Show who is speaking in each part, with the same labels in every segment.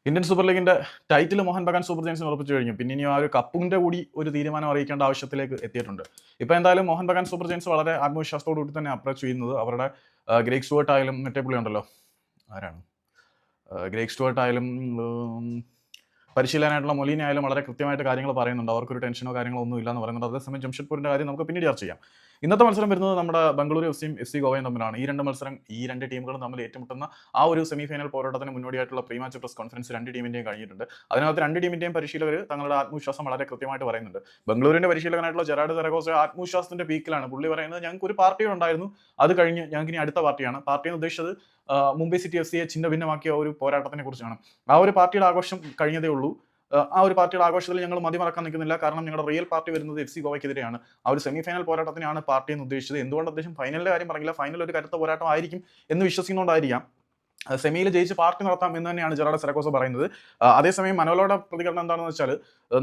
Speaker 1: Indian super ലീഗിന്റെ title Mohan Bagan super ജയൻസിന് ഉറപ്പിച്ചു കഴിഞ്ഞു. പിന്നെ ഇനി ആ ഒരു കപ്പിന്റെ കൂടി ഒരു തീരുമാനം അറിയിക്കേണ്ട ആവശ്യത്തിലേക്ക് എത്തിയിട്ടുണ്ട്. ഇപ്പോൾ എന്തായാലും മോഹൻ ബഗാൻ സൂപ്പർ ജയൻസ് വളരെ ആത്മവിശ്വാസത്തോടു കൂടി തന്നെ അപ്രോച്ച് ചെയ്യുന്നത്. അവരുടെ ഗ്രേഗ് സ്റ്റുവർട്ട് ആയാലും മറ്റേ പുള്ളി ഉണ്ടല്ലോ, ആരാണ് ഗ്രേഗ് സ്റ്റുവർട്ട് ആയാലും പരിശീലനായിട്ടുള്ള മൊലീന ആയാലും വളരെ കൃത്യമായിട്ട് കാര്യങ്ങൾ പറയുന്നുണ്ട്. അവർക്കൊരു ടെൻഷനോ കാര്യങ്ങളോ ഒന്നും ഇല്ലെന്ന് പറയുന്നുണ്ട്. അതേസമയം ജംഷഡ്പൂരിന്റെ കാര്യം നമുക്ക് പിന്നീട് ചർച്ച ചെയ്യാം. ഇന്നത്തെ മത്സരം വരുന്നത് നമ്മുടെ ബംഗളൂരു എഫ്സിയും എഫ് സി ഗോവയും തമ്മിലാണ്. ഈ രണ്ട് ടീമുകളും തമ്മിൽ ഏറ്റുമുട്ടുന്ന ആ ഒരു സെമി ഫൈനൽ പോരാട്ടത്തിന് മുന്നോടിയായിട്ടുള്ള പ്രീ മാച്ച് പ്രസ് കോൺഫറൻസ് രണ്ട് ടീമിന്റെയും കഴിഞ്ഞിട്ടുണ്ട്. അതിനകത്ത് രണ്ട് ടീമിന്റെയും പരിശീലകർ തങ്ങളുടെ ആത്മവിശ്വാസം വളരെ കൃത്യമായിട്ട് പറയുന്നുണ്ട്. ബംഗളൂരിന്റെ പരിശീലകനായിട്ടുള്ള ജെറാഡ് സെറഗോസ ആത്മവിശ്വാസത്തിന്റെ പീക്കിലാണ്. പുള്ളി പറയുന്നത് ഞങ്ങൾക്ക് ഒരു പാർട്ടി ഉണ്ടായിരുന്നു, അത് കഴിഞ്ഞ് ഞങ്ങൾക്ക് ഇനി അടുത്ത പാർട്ടിയാണ്. പാർട്ടി എന്ന് ഉദ്ദേശിച്ചത് മുംബൈ സിറ്റി എഫ് സിയെ ചിഹ്ന ഭിന്നമാക്കിയ ഒരു പോരാട്ടത്തിനെ കുറിച്ചാണ്. ആ ഒരു പാർട്ടിയുടെ ആഘോഷം കഴിഞ്ഞതേ ഉള്ളൂ. ആ ഒരു പാർട്ടിയുടെ ആഘോഷത്തിൽ ഞങ്ങൾ മതിമറക്കാൻ നിൽക്കുന്നില്ല. കാരണം ഞങ്ങളുടെ റിയൽ പാർട്ടി വരുന്നത് എഫ് സി ഗോവയ്ക്കെതിരെയാണ്. ആ ഒരു സെമി ഫൈനൽ പോരാട്ടത്തിനാണ് പാർട്ടി എന്ന് ഉദ്ദേശിച്ചത്. എന്തുകൊണ്ട് അദ്ദേഹം ഫൈനലിന്റെ കാര്യം പറഞ്ഞില്ല? ഫൈനൽ ഒരു കരുത്ത പോരാട്ടം ആയിരിക്കും എന്ന് വിശ്വസിക്കുന്നതുകൊണ്ടായിരിക്കാം. സെമിയിൽ ജയിച്ച് പാർട്ടി നടത്താം എന്ന് തന്നെയാണ് ജെറാഡ് സെറഗോസ പറയുന്നത്. അതേസമയം മനോലയുടെ പ്രതികരണം എന്താണെന്ന് വെച്ചാൽ,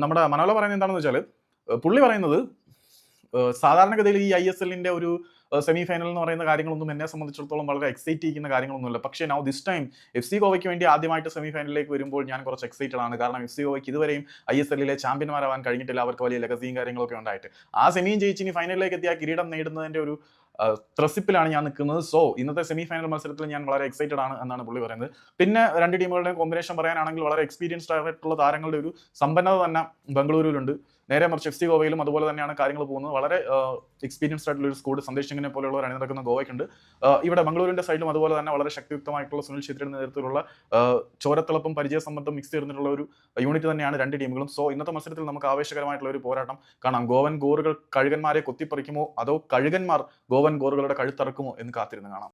Speaker 1: നമ്മുടെ മനോല പറയുന്നത് എന്താണെന്ന് വെച്ചാൽ, പുള്ളി പറയുന്നത് സാധാരണഗതിയിൽ ഈ ISLന്റെ ഒരു സെമി ഫൈനൽ എന്ന് പറയുന്ന കാര്യങ്ങളൊന്നും എന്നെ സംബന്ധിച്ചിടത്തോളം വളരെ എക്സൈറ്റ് ചെയ്യുന്ന കാര്യങ്ങളൊന്നുമില്ല. പക്ഷേ now this time F C ഗോവയ്ക്ക് വേണ്ടി ആദ്യമായിട്ട് സെമി ഫൈനലിലേക്ക് വരുമ്പോൾ ഞാൻ കുറച്ച് എക്സൈറ്റഡ് ആണ്. കാരണം എഫ് സി ഗോവയ്ക്ക് ഇതുവരെയും ISLലെ ചാമ്പ്യന്മാരാവാൻ കഴിഞ്ഞിട്ടില്ല. അവർക്ക് വലിയ ലെഗസിയും കാര്യങ്ങളൊക്കെ ഉണ്ടായിട്ട് ആ സെമിയും ജയിച്ച് ഇനി ഫൈനലിലേക്ക് എത്തിയ കിരീടം നേടുന്നതിന്റെ ഒരു ത്രസിപ്പിലാണ് ഞാൻ നിൽക്കുന്നത്. സോ ഇന്നത്തെ സെമി ഫൈനൽ മത്സരത്തിൽ ഞാൻ വളരെ എക്സൈറ്റഡ് ആണ് എന്നാണ് പുള്ളി പറയുന്നത്. പിന്നെ രണ്ട് ടീമുകളുടെയും കോമ്പിനേഷൻ പറയാനാണെങ്കിൽ വളരെ എക്സ്പീരിയൻസ്ഡ് ആയിട്ടുള്ള താരങ്ങളുടെ ഒരു സമ്പന്നത തന്നെ ബംഗളൂരുവിലുണ്ട്. നേരെ മറിച്ച് എഫ് സി ഗോവയിലും അതുപോലെ തന്നെയാണ് കാര്യങ്ങൾ പോകുന്നത്. വളരെ എക്സ്പീരിയൻസ്ഡ് ആയിട്ടുള്ള ഒരു സ്കൂഡ് സന്ദേശ് സിംഗിനെ പോലെയുള്ളവർ അണിനിരക്കുന്ന ഗോവയ്ക്കുണ്ട്. ഇവിടെ ബംഗളൂരിന്റെ സൈഡിലും അതുപോലെ തന്നെ വളരെ ശക്തിയുക്തമായിട്ടുള്ള സുനിൽ ഛേത്രിയുടെ നേതൃത്വത്തിലുള്ള ചോരത്തിളപ്പും പരിചയസമ്പത്തും മിക്സ് ചെയ്തിട്ടുള്ള ഒരു യൂണിറ്റ് തന്നെയാണ് രണ്ട് ടീമുകളും. സോ ഇന്നത്തെ മത്സരത്തിൽ നമുക്ക് ആവേശകരമായിട്ടുള്ള ഒരു പോരാട്ടം കാണാം. ഗോവൻ ഗോറുകൾ കഴുകന്മാരെ കൊത്തിപ്പറിക്കുമോ അതോ കഴുകന്മാർ ഗോവൻ ഗോറുകളുടെ കഴുത്തറക്കുമോ എന്ന് കാത്തിരുന്ന് കാണാം.